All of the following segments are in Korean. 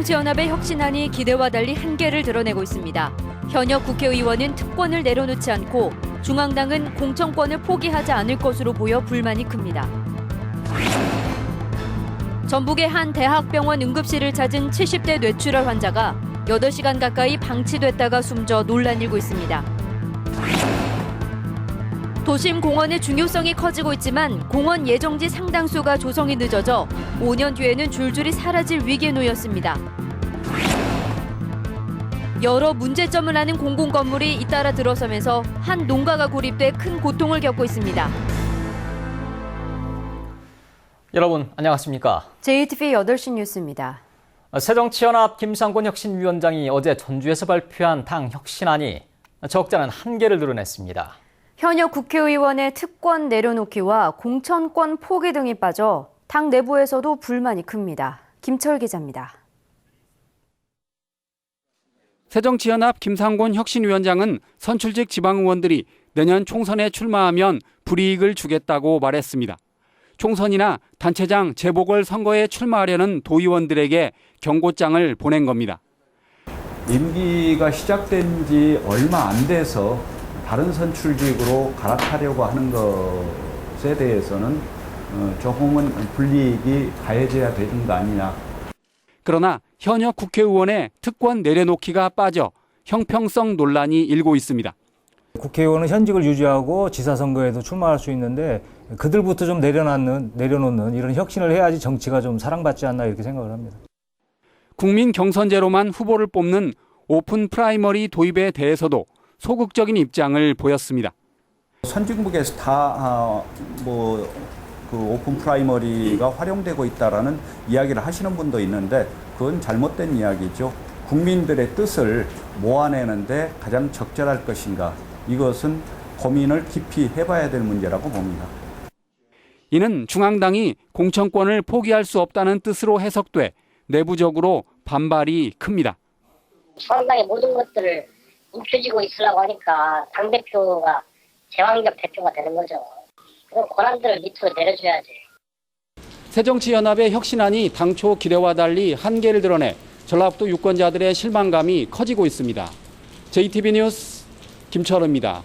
새정치연합의 혁신안이 기대와 달리 한계를 드러내고 있습니다. 현역 국회의원은 특권을 내려놓지 않고 중앙당은 공천권을 포기하지 않을 것으로 보여 불만이 큽니다. 전북의 한 대학병원 응급실을 찾은 70대 뇌출혈 환자가 8시간 가까이 방치됐다가 숨져 논란이 일고 있습니다. 도심 공원의 중요성이 커지고 있지만 공원 예정지 상당수가 조성이 늦어져 5년 뒤에는 줄줄이 사라질 위기에 놓였습니다. 여러 문제점을 아는 공공건물이 잇따라 들어서면서 한 농가가 고립돼 큰 고통을 겪고 있습니다. 여러분 안녕하십니까? JTBC 8시 뉴스입니다. 새정치연합 김상곤 혁신위원장이 어제 전주에서 발표한 당 혁신안이 적잖은 한계를 드러냈습니다. 현역 국회의원의 특권 내려놓기와 공천권 포기 등이 빠져 당 내부에서도 불만이 큽니다. 김철 기자입니다. 새정치연합 김상곤 혁신위원장은 선출직 지방의원들이 내년 총선에 출마하면 불이익을 주겠다고 말했습니다. 총선이나 단체장 재보궐선거에 출마하려는 도의원들에게 경고장을 보낸 겁니다. 임기가 시작된 지 얼마 안 돼서 다른 선출직으로 갈아타려고 하는 것에 대해서는 조금은 불이익이 가해져야 되는 거 아니냐. 그러나 현역 국회의원의 특권 내려놓기가 빠져 형평성 논란이 일고 있습니다. 국회의원은 현직을 유지하고 지사선거에도 출마할 수 있는데 그들부터 좀 내려놓는 이런 혁신을 해야지 정치가 좀 사랑받지 않나 이렇게 생각을 합니다. 국민 경선제로만 후보를 뽑는 오픈 프라이머리 도입에 대해서도 소극적인 입장을 보였습니다. 선진국에서 다 그 오픈 프라이머리가 활용되고 있다라는 이야기를 하시는 분도 있는데 그건 잘못된 이야기죠. 국민들의 뜻을 모아내는데 가장 적절할 것인가, 이것은 고민을 깊이 해봐야 될 문제라고 봅니다. 이는 중앙당이 공천권을 포기할 수 없다는 뜻으로 해석돼 내부적으로 반발이 큽니다. 중앙당의 모든 것들을 움켜쥐고 있으려고 하니까 당대표가 제왕적 대표가 되는 거죠. 그런 권한들을 밑으로 내려줘야지. 새정치연합의 혁신안이 당초 기대와 달리 한계를 드러내 전라북도 유권자들의 실망감이 커지고 있습니다. JTBC 뉴스 김철우입니다.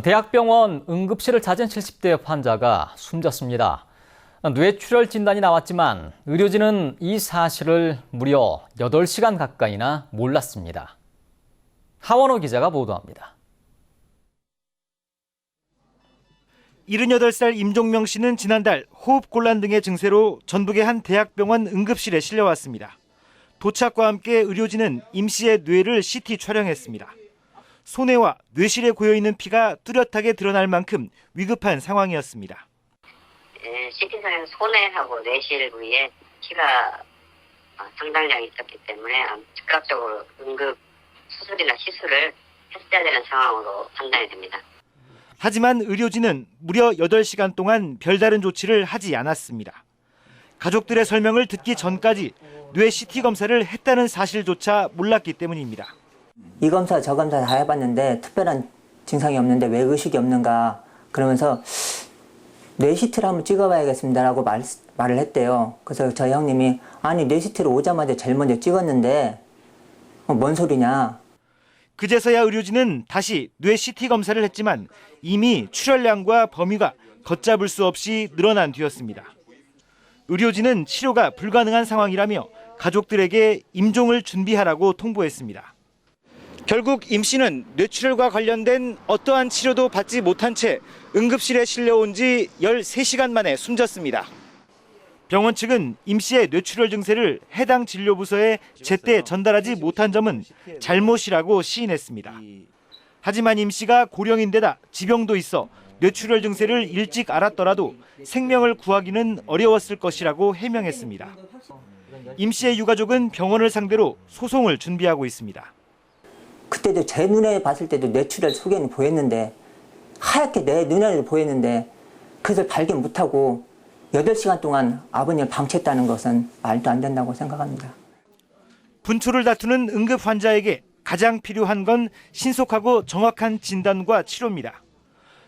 대학병원 응급실을 찾은 70대 환자가 숨졌습니다. 뇌출혈 진단이 나왔지만 의료진은 이 사실을 무려 8시간 가까이나 몰랐습니다. 하원호 기자가 보도합니다. 78살 임종명 씨는 지난달 호흡곤란 등의 증세로 전북의 한 대학병원 응급실에 실려왔습니다. 도착과 함께 의료진은 임 씨의 뇌를 CT 촬영했습니다. 손해와 뇌실에 고여있는 피가 뚜렷하게 드러날 만큼 위급한 상황이었습니다. CT상에서 손해하고 뇌실 부위에 피가 상당량 있었기 때문에 즉각적으로 응급 수술이나 시술을 했어야 되는 상황으로 판단이 됩니다. 하지만 의료진은 무려 8시간 동안 별다른 조치를 하지 않았습니다. 가족들의 설명을 듣기 전까지 뇌 CT 검사를 했다는 사실조차 몰랐기 때문입니다. 이 검사 저 검사 다 해봤는데 특별한 증상이 없는데 왜 의식이 없는가 그러면서 뇌 CT를 한번 찍어봐야겠습니다라고 말을 했대요. 그래서 저희 형님이 아니 뇌 CT를 오자마자 제일 먼저 찍었는데 뭔 소리냐. 그제서야 의료진은 다시 뇌 CT 검사를 했지만 이미 출혈량과 범위가 걷잡을 수 없이 늘어난 뒤였습니다. 의료진은 치료가 불가능한 상황이라며 가족들에게 임종을 준비하라고 통보했습니다. 결국 임 씨는 뇌출혈과 관련된 어떠한 치료도 받지 못한 채 응급실에 실려온 지 13시간 만에 숨졌습니다. 병원 측은 임 씨의 뇌출혈 증세를 해당 진료부서에 제때 전달하지 못한 점은 잘못이라고 시인했습니다. 하지만 임 씨가 고령인데다 지병도 있어 뇌출혈 증세를 일찍 알았더라도 생명을 구하기는 어려웠을 것이라고 해명했습니다. 임 씨의 유가족은 병원을 상대로 소송을 준비하고 있습니다. 그때도 제 눈에 봤을 때도 뇌출혈 소견이 보였는데 하얗게 내 눈에 보였는데 그것을 발견 못하고 8시간 동안 아버님을 방치했다는 것은 말도 안 된다고 생각합니다. 분초를 다투는 응급 환자에게 가장 필요한 건 신속하고 정확한 진단과 치료입니다.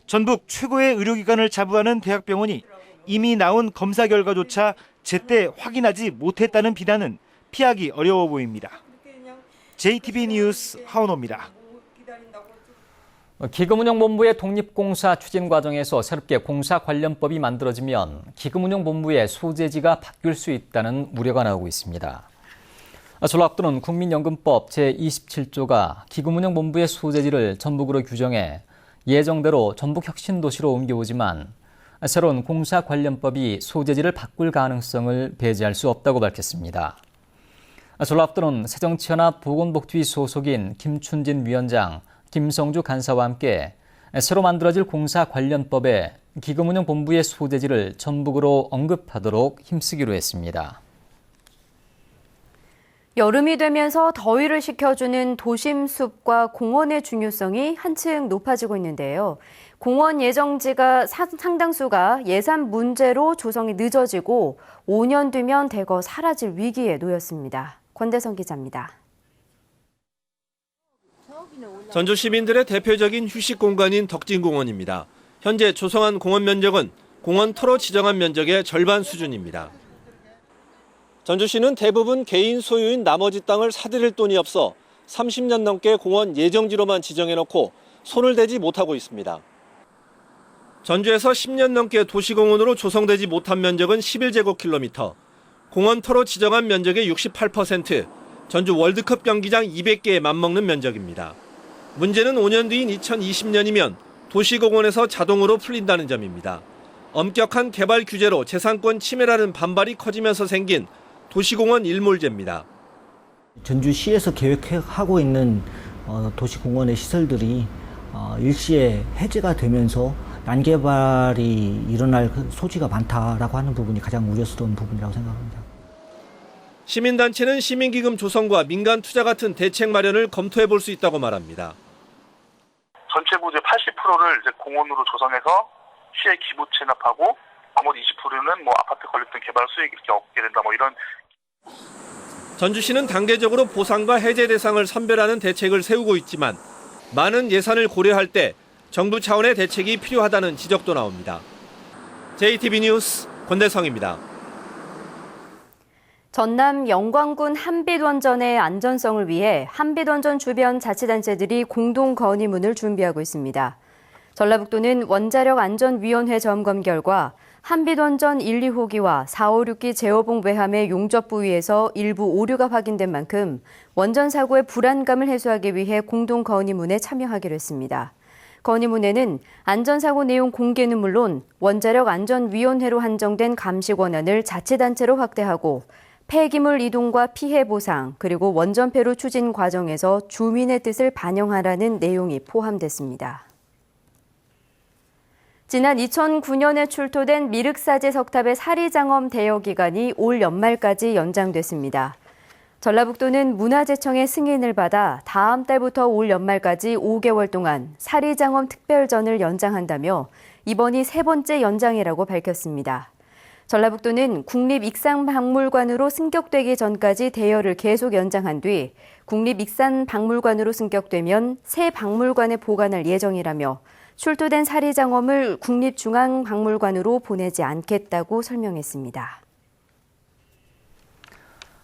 전북 최고의 의료기관을 자부하는 대학병원이 이미 나온 검사 결과조차 제때 확인하지 못했다는 비난은 피하기 어려워 보입니다. JTB 뉴스 하원호입니다. 기금운용본부의 독립공사 추진 과정에서 새롭게 공사관련법이 만들어지면 기금운용본부의 소재지가 바뀔 수 있다는 우려가 나오고 있습니다. 전라북도는 국민연금법 제27조가 기금운용본부의 소재지를 전북으로 규정해 예정대로 전북혁신도시로 옮겨오지만 새로운 공사관련법이 소재지를 바꿀 가능성을 배제할 수 없다고 밝혔습니다. 전라북도는 새정치연합 보건복지위 소속인 김춘진 위원장, 김성주 간사와 함께 새로 만들어질 공사관련법에 기금운용본부의 소재지를 전북으로 언급하도록 힘쓰기로 했습니다. 여름이 되면서 더위를 식혀주는 도심 숲과 공원의 중요성이 한층 높아지고 있는데요. 공원 예정지가 상당수가 예산 문제로 조성이 늦어지고 5년 뒤면 대거 사라질 위기에 놓였습니다. 권대성 기자입니다. 전주 시민들의 대표적인 휴식 공간인 덕진공원입니다. 현재 조성한 공원 면적은 공원 토로 지정한 면적의 절반 수준입니다. 전주시는 대부분 개인 소유인 나머지 땅을 사들일 돈이 없어 30년 넘게 공원 예정지로만 지정해놓고 손을 대지 못하고 있습니다. 전주에서 10년 넘게 도시공원으로 조성되지 못한 면적은 11제곱킬로미터, 공원 토로 지정한 면적의 68%, 전주 월드컵 경기장 200개에 맞먹는 면적입니다. 문제는 5년 뒤인 2020년이면 도시공원에서 자동으로 풀린다는 점입니다. 엄격한 개발 규제로 재산권 침해라는 반발이 커지면서 생긴 도시공원 일몰제입니다. 전주시에서 계획하고 있는 도시공원의 시설들이 일시에 해제가 되면서 난개발이 일어날 소지가 많다라고 하는 부분이 가장 우려스러운 부분이라고 생각합니다. 시민단체는 시민기금 조성과 민간 투자 같은 대책 마련을 검토해 볼 수 있다고 말합니다. 전체 부지의 80%를 이제 공원으로 조성해서 시에 기부 체납하고 나머지 20%는 뭐 아파트 건립 등 개발 수익 이렇게 얻게 된다 뭐 이런. 전주시는 단계적으로 보상과 해제 대상을 선별하는 대책을 세우고 있지만 많은 예산을 고려할 때 정부 차원의 대책이 필요하다는 지적도 나옵니다. JTB 뉴스 권대성입니다. 전남 영광군 한빛원전의 안전성을 위해 한빛원전 주변 자치단체들이 공동 건의문을 준비하고 있습니다. 전라북도는 원자력안전위원회 점검 결과 한빛원전 1, 2호기와 4, 5, 6기 제어봉 외함의 용접 부위에서 일부 오류가 확인된 만큼 원전 사고의 불안감을 해소하기 위해 공동 건의문에 참여하기로 했습니다. 건의문에는 안전사고 내용 공개는 물론 원자력안전위원회로 한정된 감시 권한을 자치단체로 확대하고 폐기물 이동과 피해 보상, 그리고 원전 폐로 추진 과정에서 주민의 뜻을 반영하라는 내용이 포함됐습니다. 지난 2009년에 출토된 미륵사제 석탑의 사리장엄 대여 기간이 올 연말까지 연장됐습니다. 전라북도는 문화재청의 승인을 받아 다음 달부터 올 연말까지 5개월 동안 사리장엄 특별전을 연장한다며 이번이 세 번째 연장이라고 밝혔습니다. 전라북도는 국립익산박물관으로 승격되기 전까지 대여를 계속 연장한 뒤 국립익산박물관으로 승격되면 새 박물관에 보관할 예정이라며 출토된 사리장엄을 국립중앙박물관으로 보내지 않겠다고 설명했습니다.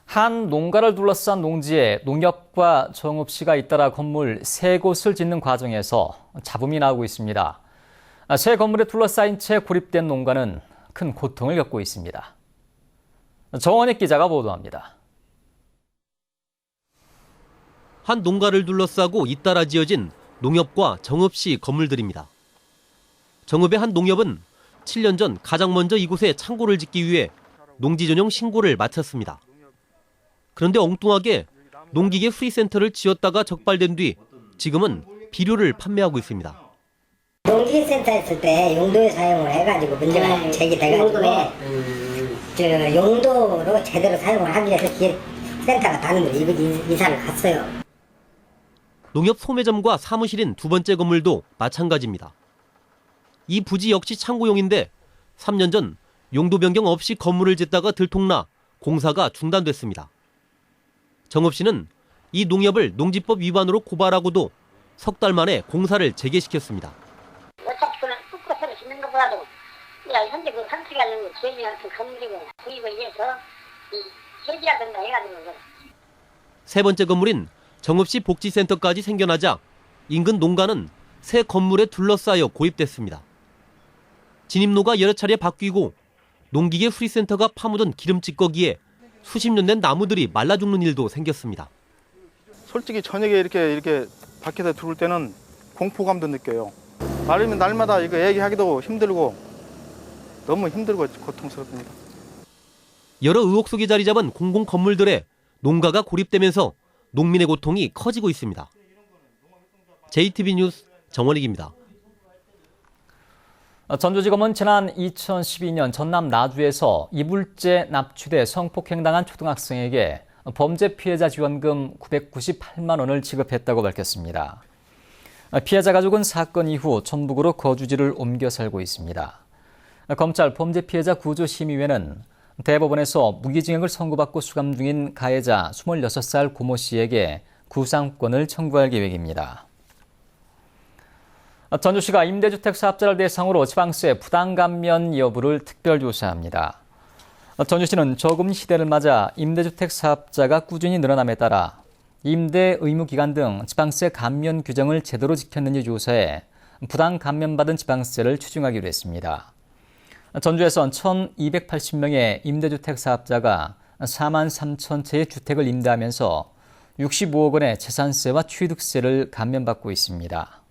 한 농가를 둘러싼 농지에 농협과 정읍시가 잇따라 건물 3곳을 짓는 과정에서 잡음이 나오고 있습니다. 새 건물에 둘러싸인 채 고립된 농가는 큰 고통을 겪고 있습니다. 정원익 기자가 보도합니다. 한 농가를 둘러싸고 잇따라 지어진 농협과 정읍시 건물들입니다. 정읍의 한 농협은 7년 전 가장 먼저 이곳에 창고를 짓기 위해 농지 전용 신고를 마쳤습니다. 그런데 엉뚱하게 농기계 수리센터를 지었다가 적발된 뒤 지금은 비료를 판매하고 있습니다. 농기계 센터 했을 때 용도에 사용을 해가지고 문제가 제기돼가지고 용도로 제대로 사용을 하기 위해서 기계센터가 다른 데로 이사를 갔어요. 농협 소매점과 사무실인 두 번째 건물도 마찬가지입니다. 이 부지 역시 창고용인데 3년 전 용도 변경 없이 건물을 짓다가 들통나 공사가 중단됐습니다. 정읍시는 이 농협을 농지법 위반으로 고발하고도 석 달 만에 공사를 재개시켰습니다. 어차피 그냥 쑥 새로 짓는 것보다도 현재 그 선택하는 기업이한테 건물이고 구입을 위해서 이 해지가 된다 해가지고. 세 번째 건물인 정읍시 복지센터까지 생겨나자 인근 농가는 새 건물에 둘러싸여 고립됐습니다. 진입로가 여러 차례 바뀌고 농기계 수리센터가 파묻은 기름 찌꺼기에 수십 년 된 나무들이 말라 죽는 일도 생겼습니다. 솔직히 저녁에 이렇게 밖에서 들어올 때는 공포감도 느껴요. 날마다 이거 얘기하기도 힘들고 너무 힘들고 고통스럽습니다. 여러 의혹 속에 자리 잡은 공공 건물들에 농가가 고립되면서 농민의 고통이 커지고 있습니다. JTB 뉴스 정원익입니다. 전주지검은 지난 2012년 전남 나주에서 이불죄 납치돼 성폭행당한 초등학생에게 범죄 피해자 지원금 998만 원을 지급했다고 밝혔습니다. 피해자 가족은 사건 이후 전북으로 거주지를 옮겨 살고 있습니다. 검찰 범죄 피해자 구조심의회는 대법원에서 무기징역을 선고받고 수감 중인 가해자 26살 고모 씨에게 구상권을 청구할 계획입니다. 전주시가 임대주택 사업자를 대상으로 지방세 부당 감면 여부를 특별조사합니다. 전주시는 저금 시대를 맞아 임대주택 사업자가 꾸준히 늘어남에 따라 임대 의무 기간 등 지방세 감면 규정을 제대로 지켰는지 조사해 부당 감면받은 지방세를 추징하기로 했습니다. 전주에선 1,280명의 임대주택 사업자가 4만 3천 채의 주택을 임대하면서 65억 원의 재산세와 취득세를 감면받고 있습니다.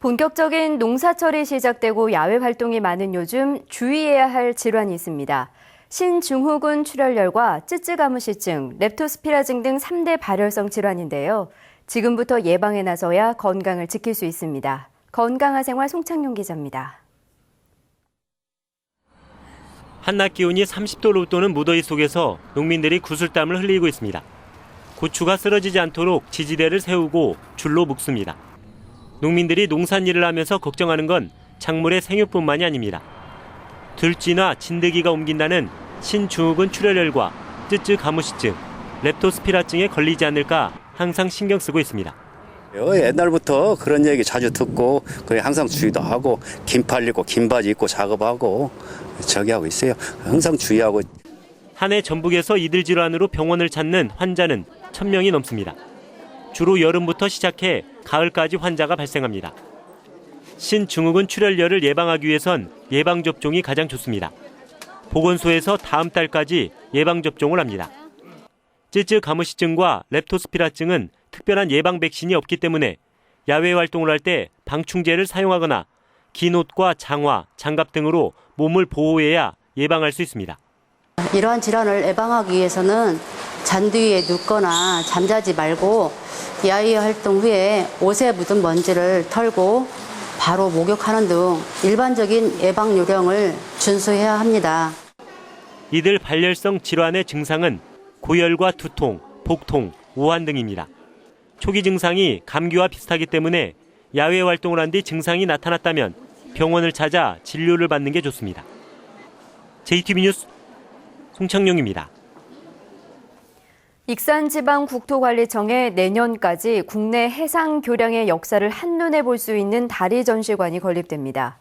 본격적인 농사철이 시작되고 야외 활동이 많은 요즘 주의해야 할 질환이 있습니다. 신증후군 출혈열과 쯔쯔가무시증, 렙토스피라증 등 3대 발열성 질환인데요. 지금부터 예방에 나서야 건강을 지킬 수 있습니다. 건강한 생활 송창용 기자입니다. 한낮 기온이 30도로 웃도는 무더위 속에서 농민들이 구슬땀을 흘리고 있습니다. 고추가 쓰러지지 않도록 지지대를 세우고 줄로 묶습니다. 농민들이 농산일을 하면서 걱정하는 건 작물의 생육뿐만이 아닙니다. 들쥐나 진드기가 옮긴다는 신증후군 출혈열과 쯔쯔가무시증, 렙토스피라증에 걸리지 않을까 항상 신경 쓰고 있습니다. 옛날부터 그런 얘기 자주 듣고 그래 항상 주의도 하고 긴팔 입고 긴 바지 입고 작업하고 저기 하고 있어요. 항상 주의하고. 한 해 전북에서 이들 질환으로 병원을 찾는 환자는 1,000명이 넘습니다. 주로 여름부터 시작해 가을까지 환자가 발생합니다. 신증후군 출혈열을 예방하기 위해선 예방접종이 가장 좋습니다. 보건소에서 다음 달까지 예방접종을 합니다. 쯔쯔가무시증과 렙토스피라증은 특별한 예방 백신이 없기 때문에 야외 활동을 할 때 방충제를 사용하거나 긴 옷과 장화, 장갑 등으로 몸을 보호해야 예방할 수 있습니다. 이러한 질환을 예방하기 위해서는 잔디 위에 눕거나 잠자지 말고 야외 활동 후에 옷에 묻은 먼지를 털고 바로 목욕하는 등 일반적인 예방 요령을 준수해야 합니다. 이들 발열성 질환의 증상은 고열과 두통, 복통, 오한 등입니다. 초기 증상이 감기와 비슷하기 때문에 야외 활동을 한 뒤 증상이 나타났다면 병원을 찾아 진료를 받는 게 좋습니다. JTB 뉴스 송창용입니다. 익산지방국토관리청에 내년까지 국내 해상 교량의 역사를 한눈에 볼 수 있는 다리 전시관이 건립됩니다.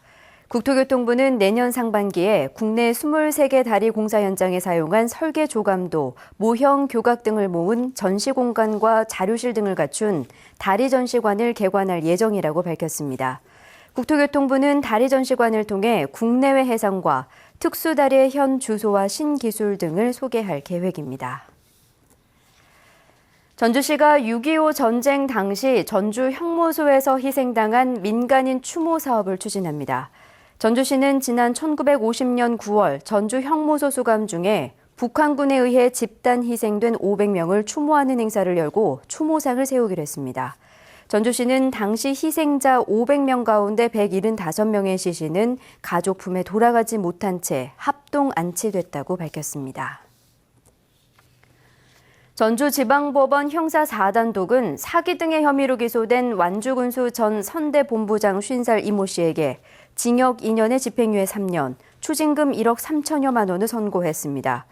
국토교통부는 내년 상반기에 국내 23개 다리 공사 현장에 사용한 설계 조감도, 모형 교각 등을 모은 전시 공간과 자료실 등을 갖춘 다리 전시관을 개관할 예정이라고 밝혔습니다. 국토교통부는 다리 전시관을 통해 국내외 해상과 특수다리의 현 주소와 신기술 등을 소개할 계획입니다. 전주시가 6.25 전쟁 당시 전주 형무소에서 희생당한 민간인 추모 사업을 추진합니다. 전주시는 지난 1950년 9월 전주 형무소 수감 중에 북한군에 의해 집단 희생된 500명을 추모하는 행사를 열고 추모상을 세우기로 했습니다. 전주시는 당시 희생자 500명 가운데 175명의 시신은 가족 품에 돌아가지 못한 채 합동 안치됐다고 밝혔습니다. 전주지방법원 형사 4단독은 사기 등의 혐의로 기소된 완주군수 전 선대본부장 50살 이모 씨에게 징역 2년에 집행유예 3년, 추징금 1억 3천여만 원을 선고했습니다.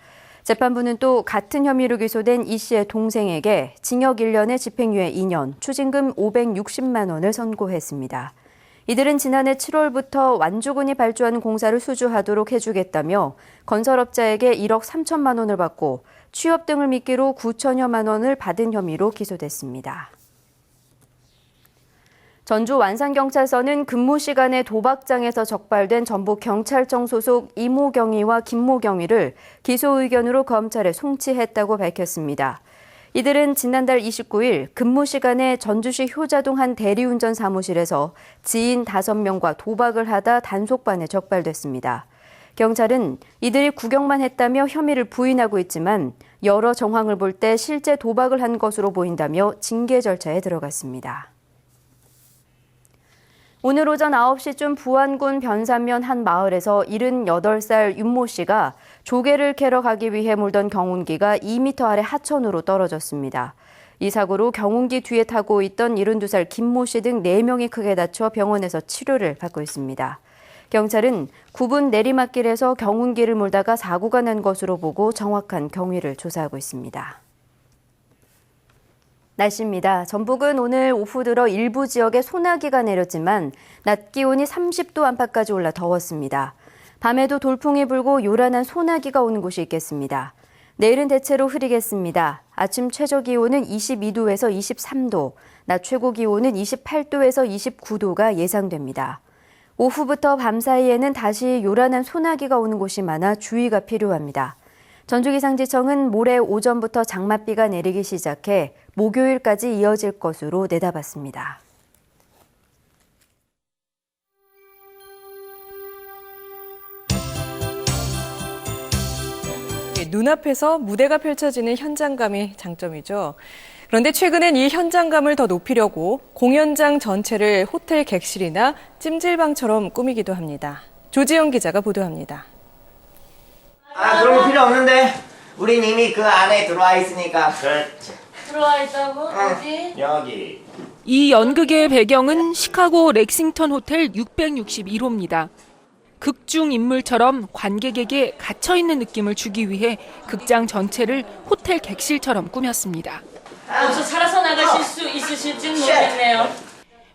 재판부는 또 같은 혐의로 기소된 이 씨의 동생에게 징역 1년에 집행유예 2년, 추징금 560만 원을 선고했습니다. 이들은 지난해 7월부터 완주군이 발주한 공사를 수주하도록 해주겠다며 건설업자에게 1억 3천만 원을 받고 취업 등을 미끼로 9천여만 원을 받은 혐의로 기소됐습니다. 전주 완산경찰서는 근무 시간에 도박장에서 적발된 전북경찰청 소속 이모경위와 김모경위를 기소 의견으로 검찰에 송치했다고 밝혔습니다. 이들은 지난달 29일 근무 시간에 전주시 효자동 한 대리운전 사무실에서 지인 5명과 도박을 하다 단속반에 적발됐습니다. 경찰은 이들이 구경만 했다며 혐의를 부인하고 있지만 여러 정황을 볼 때 실제 도박을 한 것으로 보인다며 징계 절차에 들어갔습니다. 오늘 오전 9시쯤 부안군 변산면 한 마을에서 78살 윤모 씨가 조개를 캐러 가기 위해 몰던 경운기가 2m 아래 하천으로 떨어졌습니다. 이 사고로 경운기 뒤에 타고 있던 72살 김모 씨 등 4명이 크게 다쳐 병원에서 치료를 받고 있습니다. 경찰은 구분 내리막길에서 경운기를 몰다가 사고가 난 것으로 보고 정확한 경위를 조사하고 있습니다. 날씨입니다. 전북은 오늘 오후 들어 일부 지역에 소나기가 내렸지만 낮 기온이 30도 안팎까지 올라 더웠습니다. 밤에도 돌풍이 불고 요란한 소나기가 오는 곳이 있겠습니다. 내일은 대체로 흐리겠습니다. 아침 최저 기온은 22도에서 23도, 낮 최고 기온은 28도에서 29도가 예상됩니다. 오후부터 밤 사이에는 다시 요란한 소나기가 오는 곳이 많아 주의가 필요합니다. 전주기상지청은 모레 오전부터 장맛비가 내리기 시작해 목요일까지 이어질 것으로 내다봤습니다. 눈앞에서 무대가 펼쳐지는 현장감이 장점이죠. 그런데 최근엔 이 현장감을 더 높이려고 공연장 전체를 호텔 객실이나 찜질방처럼 꾸미기도 합니다. 조지영 기자가 보도합니다. 그런 거 필요 없는데 우린 이미 그 안에 들어와 있으니까. 그렇지. 들어와 있다고? 어디? 여기. 이 연극의 배경은 시카고 렉싱턴 호텔 661호입니다. 극중 인물처럼 관객에게 갇혀있는 느낌을 주기 위해 극장 전체를 호텔 객실처럼 꾸몄습니다. 여기서 살아서 나가실 수 있으실지는 모르겠네요.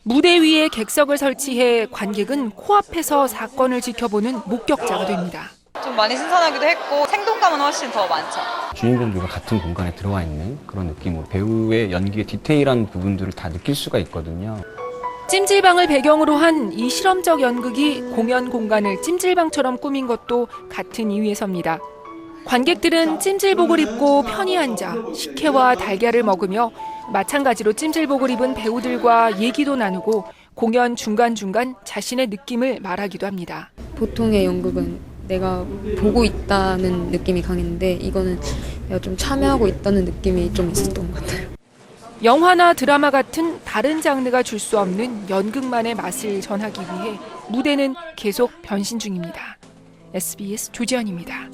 무대 위에 객석을 설치해 관객은 코앞에서 사건을 지켜보는 목격자가 됩니다. 좀 많이 신선하기도 했고 생동감은 훨씬 더 많죠. 주인공들과 같은 공간에 들어와 있는 그런 느낌으로 배우의 연기의 디테일한 부분들을 다 느낄 수가 있거든요. 찜질방을 배경으로 한 이 실험적 연극이 공연 공간을 찜질방처럼 꾸민 것도 같은 이유에서입니다. 관객들은 찜질복을 입고 편히 앉아 식혜와 달걀을 먹으며 마찬가지로 찜질복을 입은 배우들과 얘기도 나누고 공연 중간중간 자신의 느낌을 말하기도 합니다. 보통의 연극은 내가 보고 있다는 느낌이 강했는데 이거는 내가 좀 참여하고 있다는 느낌이 좀 있었던 것 같아요. 영화나 드라마 같은 다른 장르가 줄 수 없는 연극만의 맛을 전하기 위해 무대는 계속 변신 중입니다. SBS 조지현입니다.